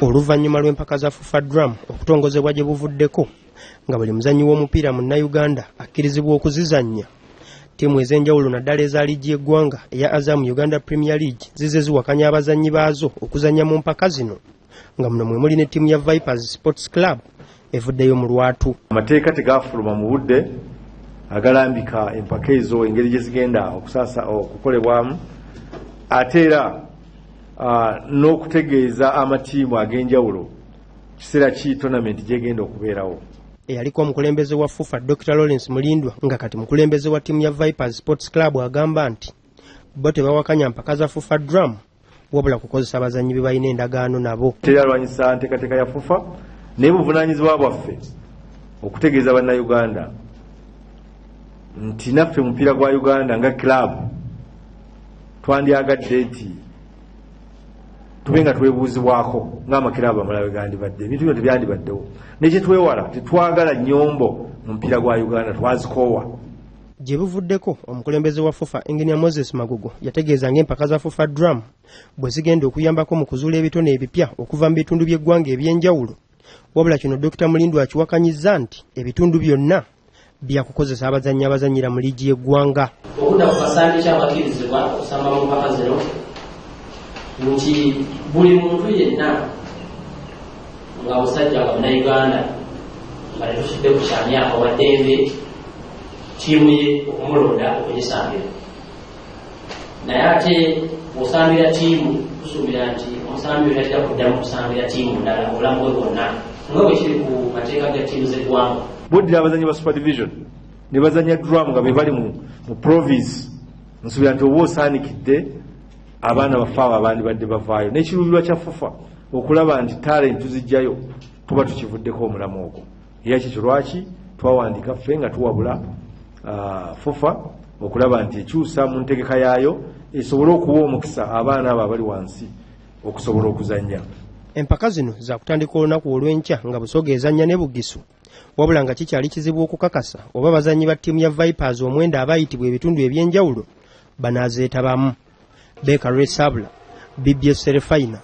Oluvannyuma lw'empaka za FUFA Drum okutongozebwa gye buvuddeko nga buli muzannyi w'omupiira Munnayuganda akkirizibwa okuzizannya, ttiimu ez'enjawulo naddala eza liigi y'eggwanga eya Azam Uganda Premier League zizze ziwakanya abazannyi baazo okuzannya mu mpaka zino, nga muno mwe muli ne ttiimu ya Vipers Sports Club evuddeyo mu lwatu. Amateeka tegaafuluma mu budde agalambika empaka ezo engeri gye zigenda okukolebwamu, ate era n'okutegeeza amatiimu ag'enjawulo kiseera ki tournament gyegenda okubeerawo. Eyaliko omukulembeze wa FUFA Dr. Lawrence Mulindwa nga kati mukulembeze wa ttiimu ya Vipers Sports Club agamba nti bo tebawakanya mpaka za FUFA Drum wabula kukozesa abazannyi be balina endagaano nabo. Teyalwanyisa nteekateeka ya FUFA naye buvunaanyizibwa bwaffe okutegeeza bannayuganda nti naffe mupiira gwa Uganda nga club twandyagadde nti tube nga twebuuzibwako ng'amakiraba amalala gandibadde, ebintu bino tebyandibaddewo. Nekyetwewala tetwagala nnyombo mu mupiira gwa Uganda, twazikoowa. Gye buvuddeko omukulembeze wa FUFA Engineer Moses Magugo yategeeza ng'empaka za FUFA Drum bwe zigenda okuyambako mu kuzuula ebitone ebipya okuva mu bitundu by'eggwanga eby'enjawulo, wabula kino Dr. Mulindwa akiwakanyizza nti ebitundu byonna byakukozesa abazannyi abazannyira mu liigi y'eggwanga. Okudda ku kasande ky'abakkirizibwa okusamba mu mpaka zino nti buli muntu yenna nga busajja wa Munnayuganda nga tetusudde ku kyamyaka waddembe ttiimu ye okumulonda okugisambira, naye ate bw'osambira ttiimu tusuubira nti omusambi tatera kuddamu kusambira ttiimu ndala obulamu bwe bwonna nga bwe kiri ku mateeka ga ttiimu z'eggwanga. Buddira abazannyi ba Super Division ne bazannya Drum nga be bali mu province, nsuubira nti oba osaanikidde abaana bafaawo abandi badde bavaayo. N'ekiruubirirwa kya FUFA okulaba nti talent tuzijjayo tuba tukivuddeko omulamu ogwo. Era kikyo lwaki twawandiika ffe nga tuwabula FUFA okulaba nti ekyusa mu ntegeka yaayo esobole okuwa omukisa abaana abo abali wansi okusobola okuzannya. Empaka zino za kutandika olunaku olw'enkya nga Busoga ezannya ne Bugisu, wabula nga kikyali kizibu okukakasa oba bazannyi ba ttiimu ya Vipers omwenda abayitibwa ebitundu eby'enjawulo banaazeetabamu. Beka Resabula, BBS Serefina.